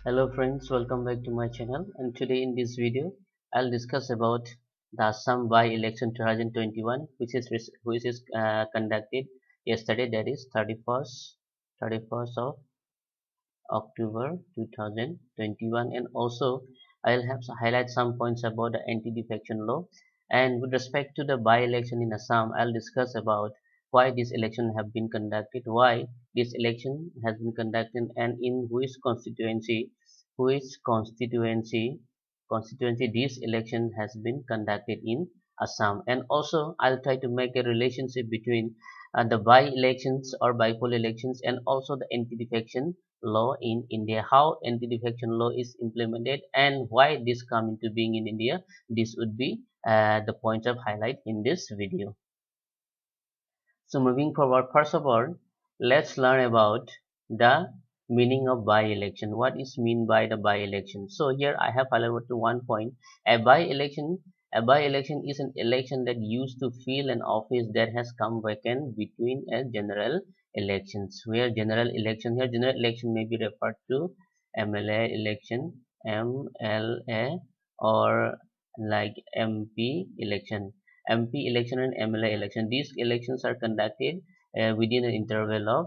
Hello friends, welcome back to my channel, and today in this video I'll discuss about the Assam by-election 2021 which is conducted yesterday, that is 31st of October 2021. And also I'll have to highlight some points about the anti-defection law. And with respect to the by-election in Assam, I'll discuss about why this election have been conducted, why this election has been conducted, and in which constituency this election has been conducted in Assam. And also I'll try to make a relationship between the by-elections or by-poll elections and also the anti-defection law in India, how anti-defection law is implemented and why this come into being in India. This would be the point of highlight in this video. So moving forward, first of all, let's learn about the meaning of by-election. What is mean by the by-election? So here I have highlighted to one point. A by-election, a by-election is an election that used to fill an office that has come vacant between a general elections. General election may be referred to MLA election, MLA, or like MP election. MP election and MLA election. These elections are conducted within an interval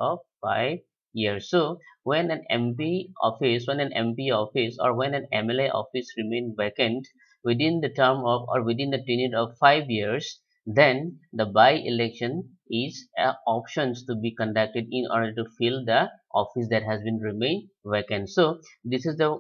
of 5 years. So when an MP office or when an MLA office remain vacant within the term of or within the tenure of 5 years, then the by-election is options to be conducted in order to fill the office that has been remained vacant. So this is the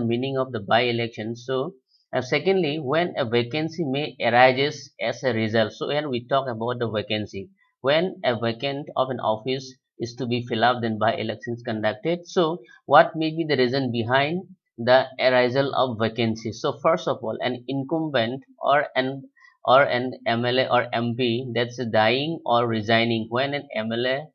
meaning of the by-election. So secondly, when a vacancy may arises as a result. So when we talk about the vacancy, when a vacant of an office is to be filled up, then by elections conducted. So what may be the reason behind the arisal of vacancy? So first of all, an incumbent or an MLA or MP that's dying or resigning. When an MLA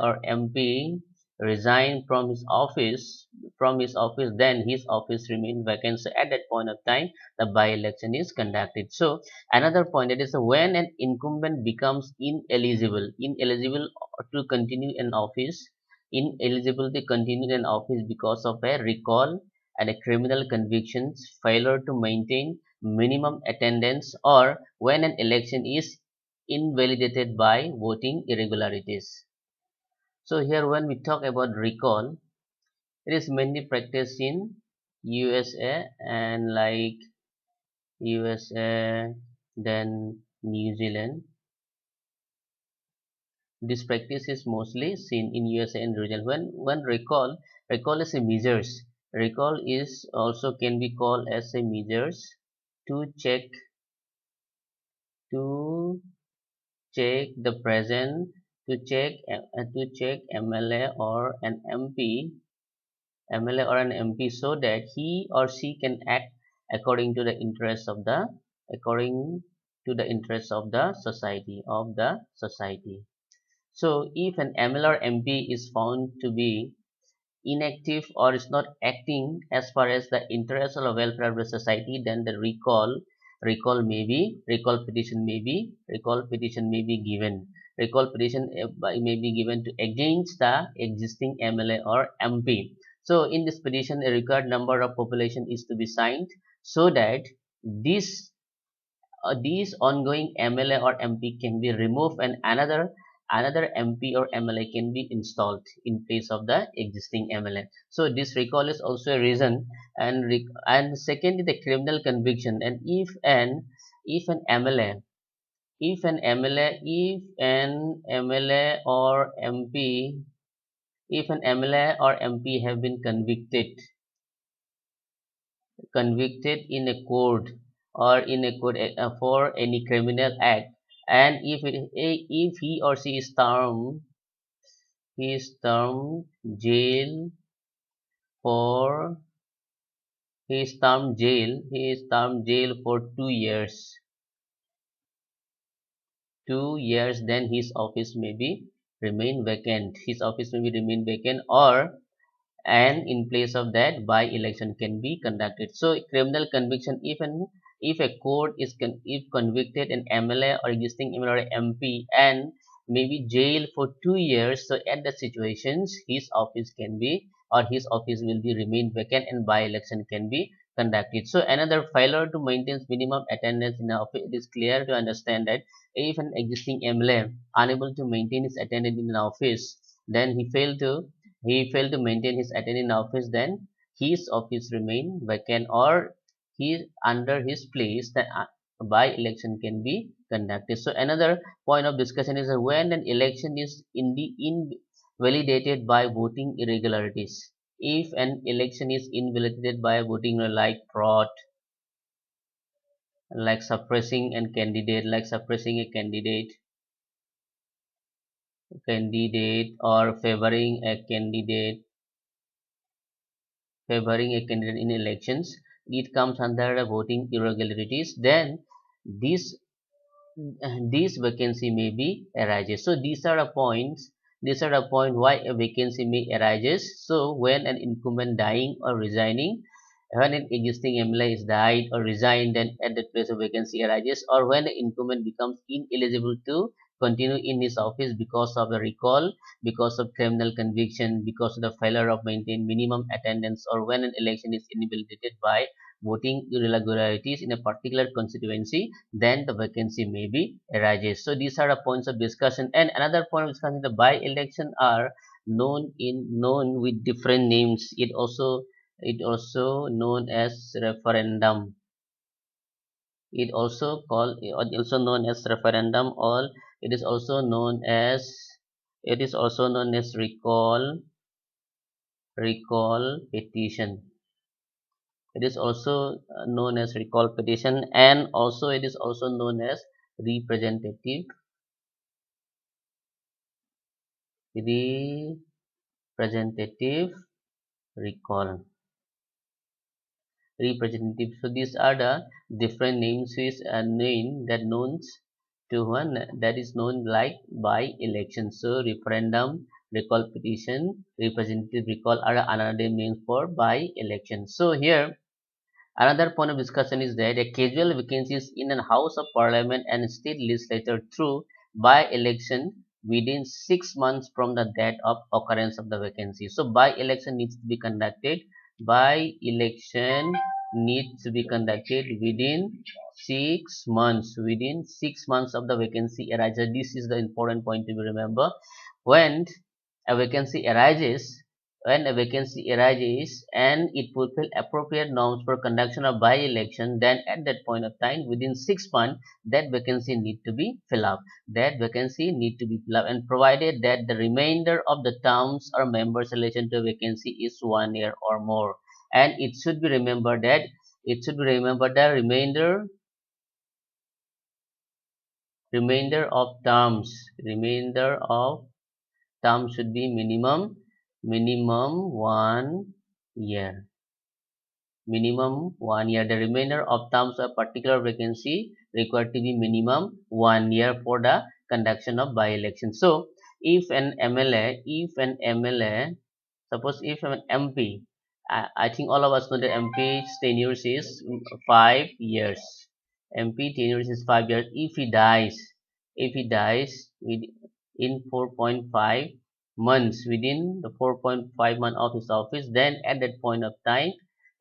or MP resign from his office, then his office remain vacant. So at that point of time, the by-election is conducted. So another point, that is when an incumbent becomes ineligible to continue in office, ineligible to continue in office because of a recall and a criminal convictions, failure to maintain minimum attendance, or when an election is invalidated by voting irregularities. So here when we talk about recall, it is mainly practiced in USA and like USA, then New Zealand. This practice is mostly seen in USA and region. When recall is a measures. Recall is also can be called as a measures to to check the present to check MLA or an MP so that he or she can act according to the interests of the according to the interests of the society. So if an MLA or MP is found to be inactive or is not acting as far as the interest or welfare of the society, then the recall petition may be given. Recall petition may be given to against the existing MLA or MP. So in this petition, a required number of population is to be signed so that this these ongoing MLA or MP can be removed and another MP or MLA can be installed in place of the existing MLA. So this recall is also a reason, and secondly the criminal conviction. And if an MLA if an MLA or MP if an MLA or MP have been convicted in a court for any criminal act, and if he or she is termed jail for he is termed jail for 2 years, 2 years, then his office may be remain vacant, or and in place of that by election can be conducted. So criminal conviction, even if a court is if convicted an MLA or existing MLA or MP, and maybe jailed for 2 years. So at the situations, his office can be, or his office will be remain vacant and by-election can be conducted. So another failure to maintain minimum attendance in the office. It is clear to understand that if an existing MLA unable to maintain his attendance in an office, then he failed to maintain his attendance in office, then his office remain vacant, or he under his place, the by election can be conducted. So another point of discussion is that when an election is invalidated by voting irregularities. If an election is invalidated by voting like fraud, like suppressing a candidate, or favoring a candidate in elections, it comes under the voting irregularities. Then this this vacancy may be arises. So these are the point why a vacancy may arises. So when an incumbent dying or resigning, when an existing MLA is died or resigned, then at that place a vacancy arises, or when the incumbent becomes ineligible to continue in his office because of the recall, because of criminal conviction, because of the failure of maintain minimum attendance, or when an election is invalidated by voting irregularities in a particular constituency, then the vacancy may be arises. So these are the points of discussion. And another point of discussion, the by-election are known with different names. It also known as referendum. Also known as referendum, or it is also known as recall petition. It is also known as recall petition, and also it is also known as representative representative recall. Representative. So these are the different names which are named that known to one that is known like by election. So referendum, recall petition, representative recall are another names for by election. So here another point of discussion is that a casual vacancies in a House of Parliament and state legislature through by-election within 6 months from the date of occurrence of the vacancy. So by-election needs to be conducted. By-election needs to be conducted within 6 months. Within 6 months of the vacancy arises. This is the important point to be remember. When a vacancy arises, and it fulfill appropriate norms for conduction of by-election, then at that point of time within 6 months that vacancy need to be filled up, and provided that the remainder of the terms or members relation to vacancy is 1 year or more. And it should be remembered that the remainder of terms should be minimum 1 year. The remainder of terms of particular vacancy required to be minimum 1 year for the conduction of by-election. So if an MLA, suppose if an MP, I think all of us know that MP's tenure is 5 years. MP tenure is 5 years. If he dies in 4.5 months, within the 4.5 months of his office, then at that point of time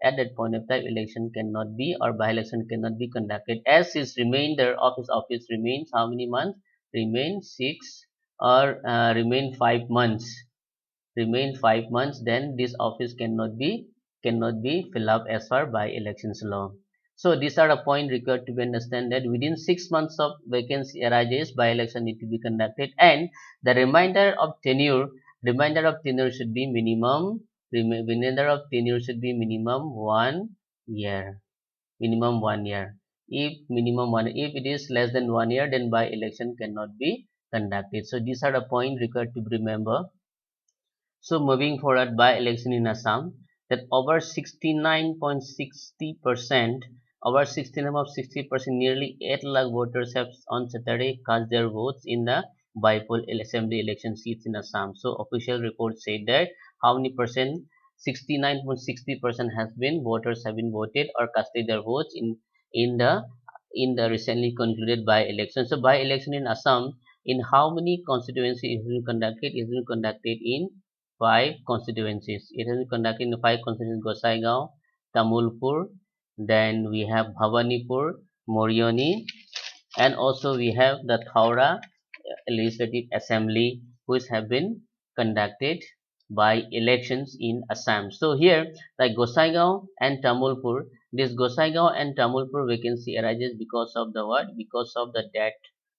election cannot be, or by-election cannot be conducted, as his remainder of his office remains how many months? Remain 6, or remain 5 months, then this office cannot be filled up as per by elections law. So these are the point required to be understand, that within 6 months of vacancy arises, by election need to be conducted, and the remainder of tenure should be minimum 1 year. If it is less than 1 year, then by election cannot be conducted. So these are the point required to remember. So moving forward, by election in Assam, that over 69.60%, nearly 8 lakh voters have on Saturday cast their votes in the by-poll assembly election seats in Assam. So official report said that how many percent? 69.60% voters have been voted or casted their votes in the recently concluded by election. So by election in Assam, In how many constituencies it has been conducted? It has been conducted in 5 constituencies. It has been conducted in 5 constituencies: Gosaigaon, Tamulpur, then we have Bhawanipur, Morioni, and also we have the Thaura Legislative Assembly, which have been conducted by elections in Assam. So here, like Gosaigaon and Tamulpur, this Gosaigaon and Tamulpur vacancy arises because of the what? Because of the death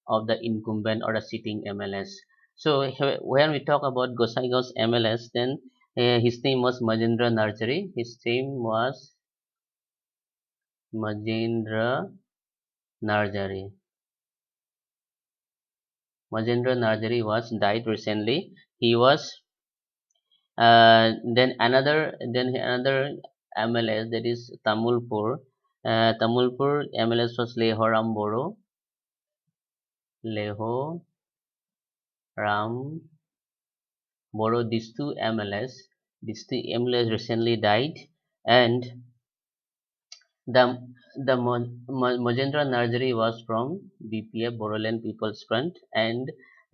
of the incumbent or the sitting MLS. So when we talk about Gosaigaon's MLS, then his name was Majendra Narjari. His name was Majendra Narjari. Majendra Narjari was died recently. He was then another MLS, that is Tamulpur. Tamulpur MLS was Lehoram Boro. Lehoram Boro. These two MLS recently died, and the Mojendra Narjari was from BPF, Bodoland People's Front, and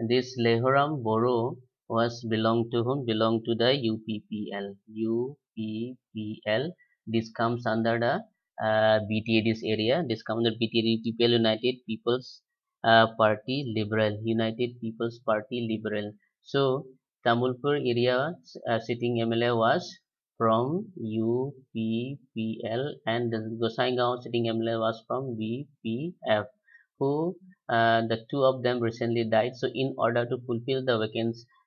this Lehoram Boro was belonged to whom? Belonged to the UPPL. UPPL. This comes under the BTA. This area. This comes under BTA. UPPL, United People's Party Liberal. United People's Party Liberal. So Tamulpur area sitting MLA was from UPPL, and the Gosaigaon sitting MLA was from BPF, who the two of them recently died. So in order to fulfill the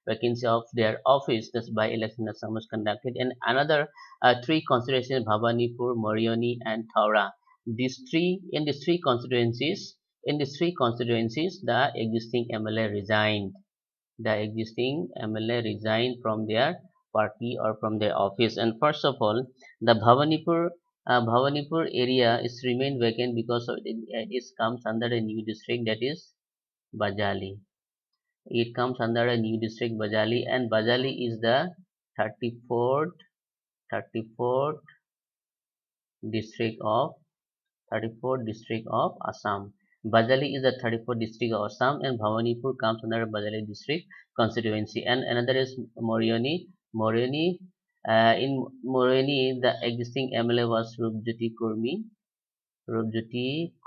vacancy of their office, this by election Assam was conducted, and another three constituencies: Bhawanipur, Morioni, and Thaura. In these three constituencies, the existing MLA resigned. From their party or from their office. And first of all, the Bhawanipur area is remained vacant because of it comes under a new district, that is Bajali. It comes under a new district, Bajali, and Bajali is the 34th 34th district of 34th district of Assam. Bajali is the 34th district of Assam, and Bhawanipur comes under Bajali district constituency. And another is Morioni. In Morioni, the existing MLA was Rupjyoti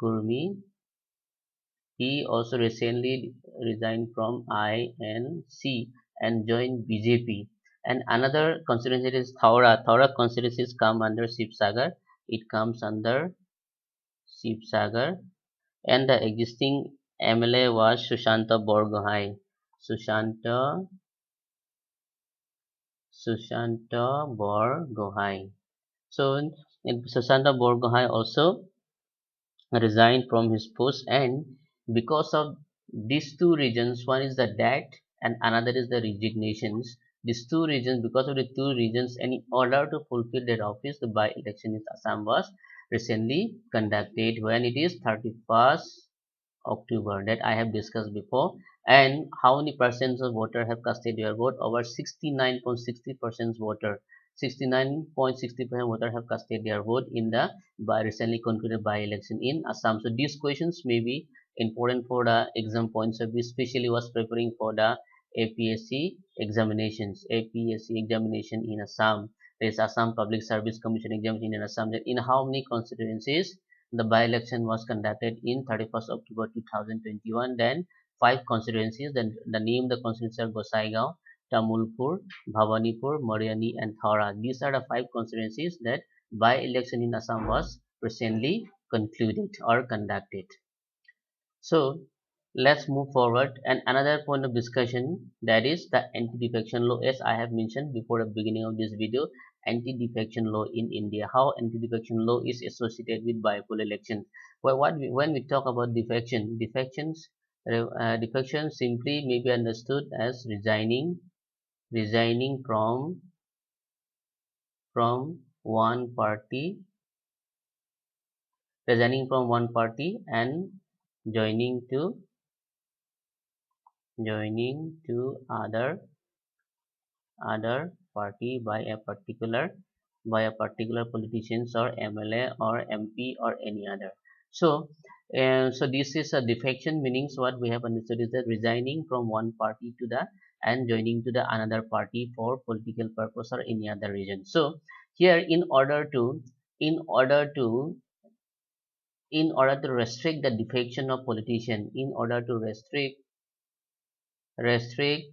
Kurmi. He also recently resigned from INC and joined BJP. And another constituency is Thaura. Thaura constituencies come under Sibsagar. It comes under Sibsagar, and the existing MLA was Sushanta Borgohai. Sushanta Borgohai. So Sushanta Borgohai also resigned from his post, and because of these two regions, one is the death and another is the resignations. These two regions, because of the two regions, and in order to fulfill their office, the by-election in Assam was recently conducted when it is 31st October, that I have discussed before. And how many percent of voter have casted their vote? Over 69.60% voter. 69.60% voter have casted their vote in the recently concluded by-election in Assam. So these questions may be important for the exam points of view, especially was preparing for the APSC examinations. APSC examination in Assam. There is Assam Public Service Commission examination in Assam. That in how many constituencies the by-election was conducted in 31st October 2021. Then 5 constituencies. Then the name of the constituencies are Gosaigaon, Tamulpur, Bhawanipur, Moriani, and Thaura. These are the 5 constituencies that by-election in Assam was recently concluded or conducted. So let's move forward, and another point of discussion, that is the anti-defection law. As I have mentioned before the beginning of this video, anti-defection law in India, how anti-defection law is associated with bipolar election. When we talk about defection simply may be understood as resigning from one party and joining to other party by a particular politicians or MLA or MP or any other. So this is a defection, meanings what we have understood is that resigning from one party to the and joining to the another party for political purpose or any other reason. So here, in order to restrict the defection of politician, in order to restrict defection,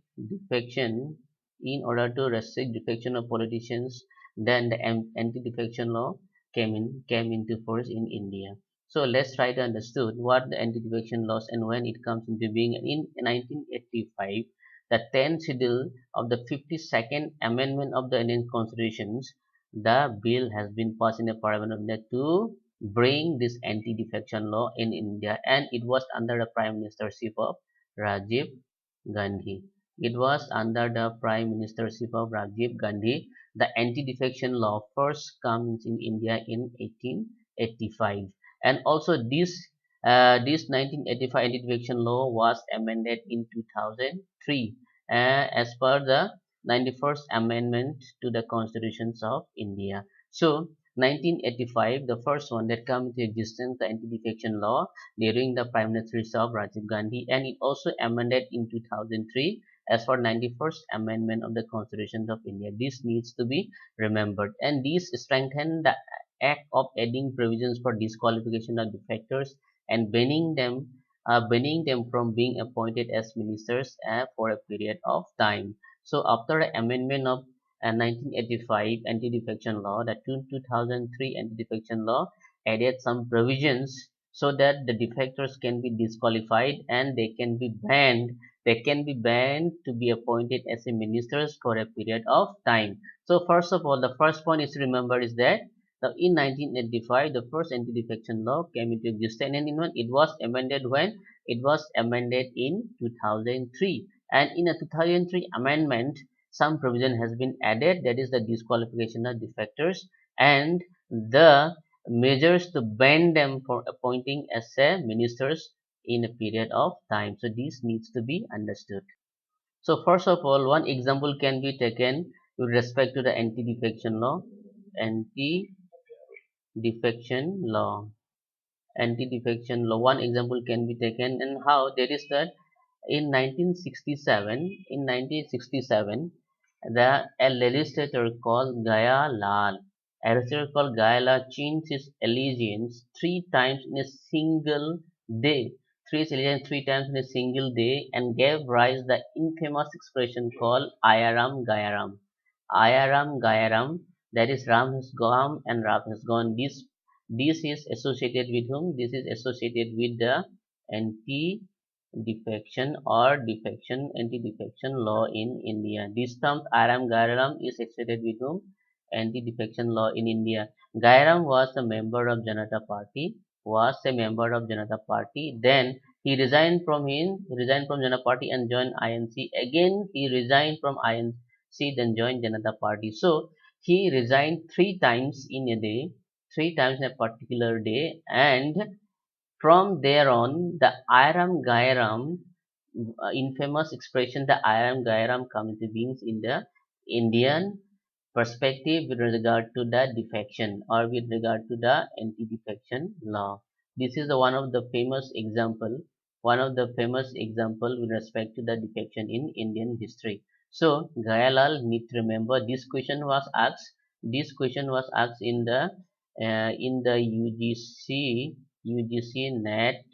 of politicians, then the anti-defection law came into force in India. So let's try to understand what the anti-defection laws and when it comes into being. In 1985, the 10th schedule of the 52nd amendment of the Indian constitutions, the bill has been passed in the Parliament of India to bring this anti-defection law in India, and it was under the prime ministership of Rajiv Gandhi. It was under the prime ministership of Rajiv Gandhi. The anti-defection law first comes in India in 1885, and also this 1985 anti-defection law was amended in 2003 as per the 91st amendment to the constitutions of India. So 1985, the first one that came into existence, the anti-defection law during the prime ministership of Rajiv Gandhi, and it also amended in 2003 as for 91st amendment of the constitution of India. This needs to be remembered, and these strengthen the act of adding provisions for disqualification of defectors and banning them from being appointed as ministers for a period of time. So after the amendment of 1985 anti-defection law, the 2003 anti-defection law added some provisions so that the defectors can be disqualified and they can be banned to be appointed as a ministers for a period of time. So first of all, the first point is to remember is that in 1985 the first anti-defection law came into existence, and it was amended when it was amended in 2003, and in a 2003 amendment some provision has been added, that is the disqualification of defectors and the measures to ban them for appointing as a ministers in a period of time. So this needs to be understood. So first of all, one example can be taken with respect to the anti-defection law. Anti-defection law. Anti-defection law. One example can be taken, and how that is that in 1967, a legislator called Gaya Lal, changed his allegiance three times in a single day. Three times in a single day, and gave rise the infamous expression called Ayaram Gayaram. Ayaram Gayaram, that is Ram has gone and Ram has gone. This is associated with whom? This is associated with the anti defection or defection anti-defection law in India. This term Aram Gairam is associated with whom? Anti-defection law in India. Gairam was a member of Janata Party. Then he resigned from Janata Party and joined INC. Again he resigned from INC, then joined Janata Party. So he resigned three times in a day, three times in a particular day, and from there on, the Iram Gairam, infamous expression, the Iram Gairam comes into beings in the Indian perspective with regard to the defection or with regard to the anti-defection law. This is one of the famous example with respect to the defection in Indian history. So Gayalal need to remember this question was asked. This question was asked in the UGC NET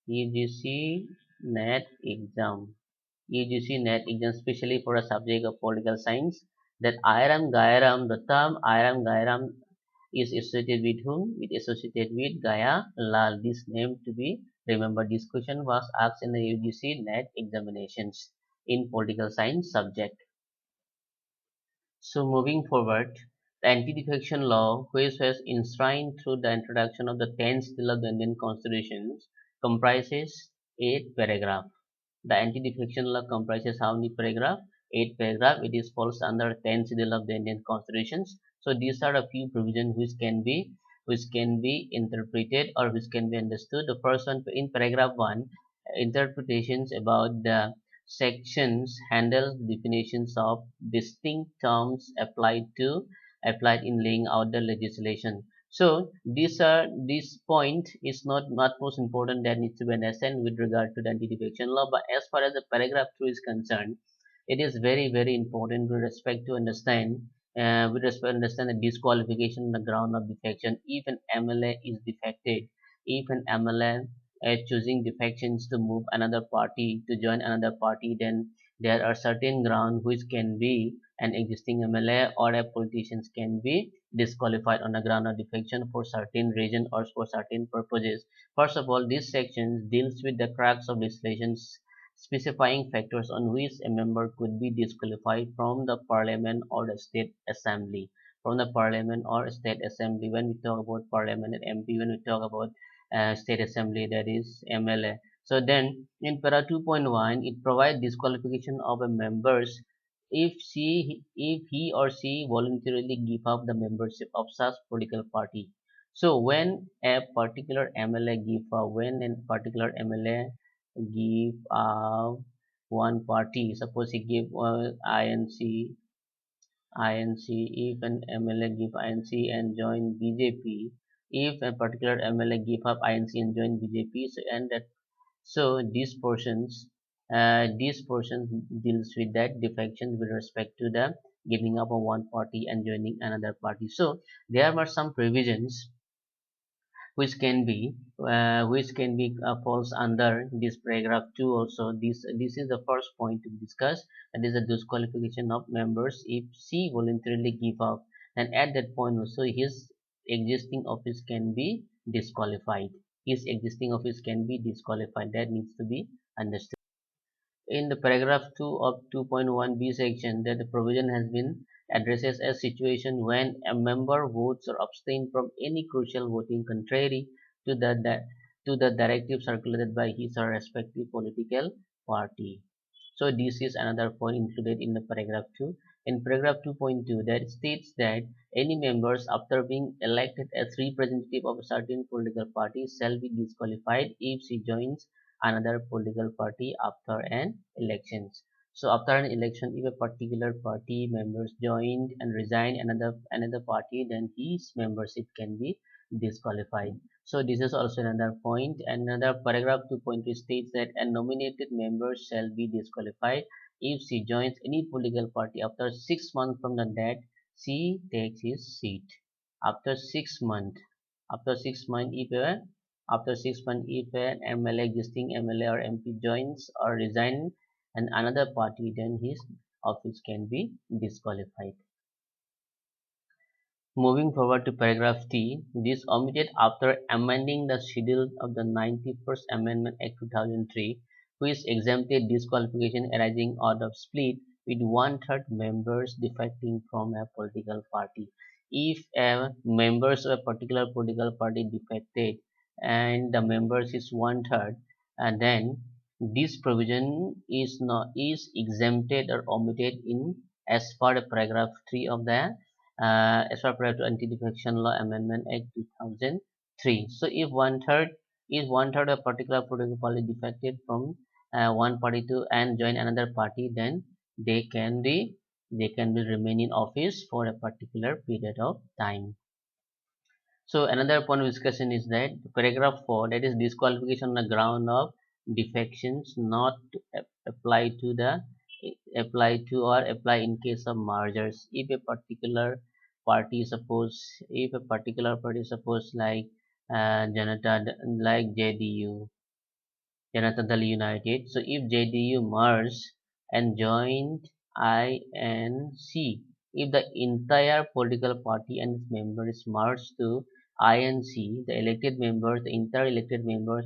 UGC NET exam. UGC NET exam, especially for a subject of political science. That Iram Gairam, the term Iram Gairam is associated with whom? It is associated with Gaya Lal. This name to be remembered. This question was asked in the UGC NET examinations in political science subject. So moving forward, the anti-defection law, which was enshrined through the introduction of the 10th Bill of the Indian Constitution, comprises 8 paragraphs. The anti-defection law comprises how many paragraph? 8 paragraph. It is falls under 10th schedule of the Indian constitutions. So these are a few provisions which can be interpreted or which can be understood. The first one in paragraph 1, interpretations about the sections handles the definitions of distinct terms applied in laying out the legislation. So this point is not most important that needs to be understood with regard to the anti-defection law. But as far as the paragraph 2 is concerned, it is very important with respect to understand the disqualification on the ground of defection. If an MLA is defected, if an MLA choosing defections to move another party to join another party, then there are certain grounds which can be an existing MLA or a politician can be disqualified on the ground of defection for certain reason or for certain purposes. First of all, this section deals with the crux of legislations specifying factors on which a member could be disqualified from the parliament or the state assembly. From the parliament or state assembly, when we talk about parliament and MP, when we talk about state assembly, that is MLA. So then in para 2.1, it provides disqualification of a members if he or she voluntarily give up the membership of such political party. So when a particular MLA when a particular MLA give one party, suppose he give INC, if an MLA give INC and join BJP, if a particular MLA give up INC and join BJP, so and that so these portions deals with that defection with respect to the giving up of one party and joining another party. So there were some provisions which can be falls under this paragraph 2 also. This is the first point to discuss, that is the disqualification of members if she voluntarily give up, and at that point also his existing office can be disqualified. His existing office can be disqualified. That needs to be understood. In the paragraph 2 of 2.1b section, that the provision has been addresses a situation when a member votes or abstain from any crucial voting contrary to the directive circulated by his or respective political party. So this is another point included in the paragraph 2. In paragraph 2.2, that states that any members after being elected as representative of a certain political party shall be disqualified if she joins another political party after an elections. So after an election, if a particular party members joined and resigned another party, then his membership can be disqualified. So this is also another point. Another paragraph 2.3 states that a nominated member shall be disqualified if she joins any political party after 6 months from the date she takes his seat. After 6 months, after 6 months, if an MLA, existing MLA or MP joins or resigns and another party, then his office can be disqualified. Moving forward to paragraph 3, this omitted after amending the schedule of the 91st Amendment Act 2003, which exempted disqualification arising out of split with one-third members defecting from a political party. If members of a particular political party defected and the members is one-third, and then this provision is exempted or omitted in as per the paragraph 3 of the as per prior to Anti-Defection Law Amendment Act 2003. So if one third of a particular political party defected from one party to and join another party, then they can be remain in office for a particular period of time. So another point of discussion is that paragraph 4, that is disqualification on the ground of defections not to apply to or apply in case of mergers. If a particular party suppose like JDU, Janata Dal United. So if JDU merged and joined INC, if the entire political party and its members merged to INC, the entire elected members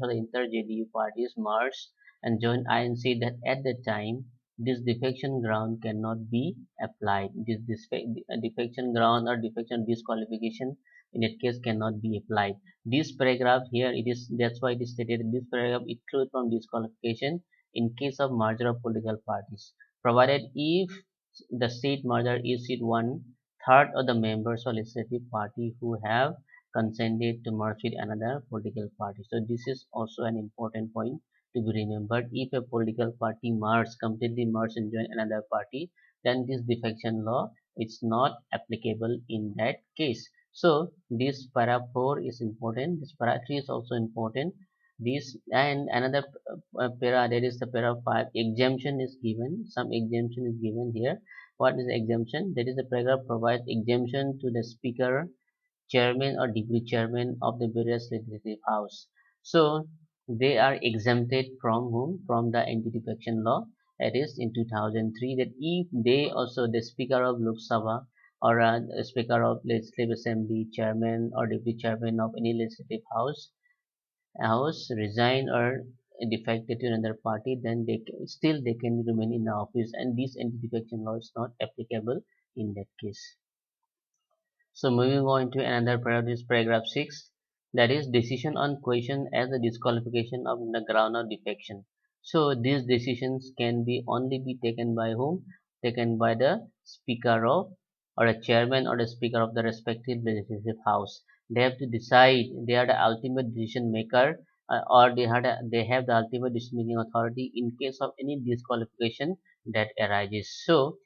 of the entire JDU parties merged and joined INC, that at the time this defection ground cannot be applied. Defection ground or defection disqualification in that case cannot be applied. This paragraph here, it is that's why it is stated that this paragraph excludes from disqualification in case of merger of political parties, provided if the state merger is with one third of the members of legislative party who have consented to merge with another political party. So this is also an important point to be remembered. If a political party completely merge and join another party, then this defection law is not applicable in that case. So this para 4 is important. This para 3 is also important. This and another para, that is the para 5, exemption is given. Some exemption is given here. What is the exemption? That is the paragraph provides exemption to the speaker, chairman or deputy chairman of the various legislative house. So they are exempted from whom? From the anti-defection law. That is in 2003, that if they also the speaker of Lok Sabha or speaker of legislative assembly, chairman or deputy chairman of any legislative house resign or defected to another party, then still they can remain in the office, and this anti-defection law is not applicable in that case. So moving on to another paragraph is paragraph 6, that is decision on question as a disqualification of the ground of defection. So these decisions can be only be taken by whom? Taken by the speaker of or a chairman or the speaker of the respective legislative house. They have to decide. They are the ultimate decision maker, or they have the ultimate decision making authority in case of any disqualification that arises. So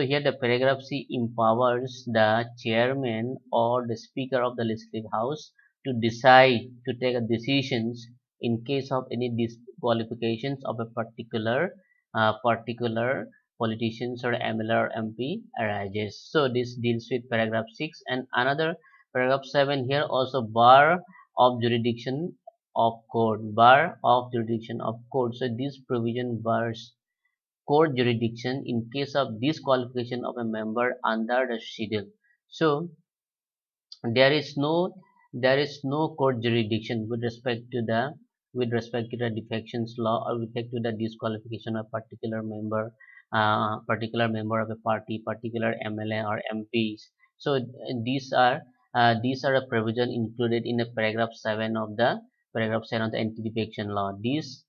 here the paragraph C empowers the chairman or the speaker of the legislative house to decide to take a decisions in case of any disqualifications of a particular politicians or MLA or MP arises. So this deals with paragraph 6, and another paragraph 7 here also bar of jurisdiction of court. So this provision bars court jurisdiction in case of disqualification of a member under the schedule. So there is no court jurisdiction with respect to the defections law or with respect to the disqualification of particular member of a party, particular MLA or MPs. So these are a provision included in the paragraph 7 of the anti-defection law. This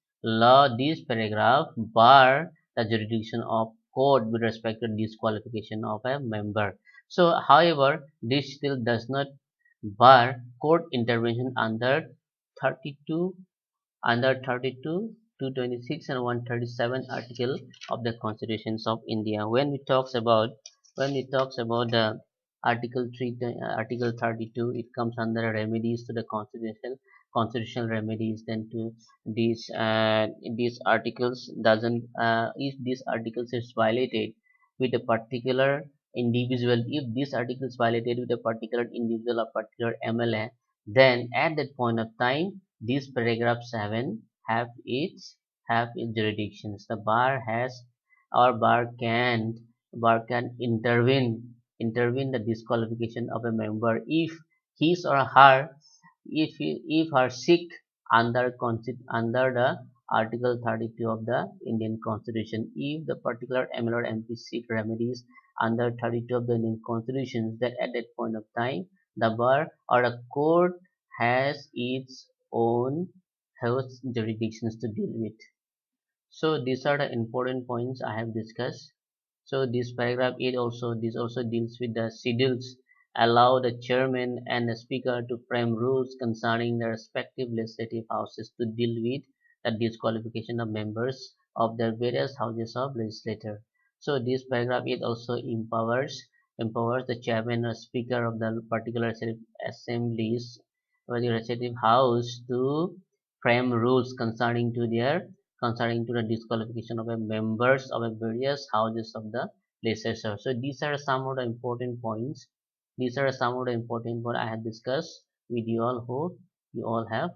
paragraph bar the jurisdiction of court with respect to disqualification of a member. So, however, this still does not bar court intervention under 32, 226 and 137 article of the Constitutions of India. When we talks about the Article 32, it comes under remedies to the constitutional remedies. Then to these articles doesn't if these articles is violated with a particular individual, if this article is violated with a particular individual or particular MLA, then at that point of time this paragraph 7 have its jurisdictions. The bar has or bar can intervene the disqualification of a member if his or her if her sick under the Article 32 of the Indian Constitution. If the particular ML or MP seek remedies under 32 of the Indian Constitution, then at that point of time the bar or a court has its own health jurisdictions to deal with. So these are the important points I have discussed. So this paragraph 8 also deals with the schedules allow the chairman and the speaker to frame rules concerning the respective legislative houses to deal with the disqualification of members of the various houses of legislature. So this paragraph 8 also empowers the chairman or speaker of the particular assemblies or the legislative house to frame rules concerning to the disqualification of a members of a various houses of the legislature. So these are some of the important points. These are some of the important points I have discussed with you all. Hope you all have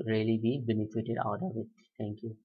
really be benefited out of it. Thank you.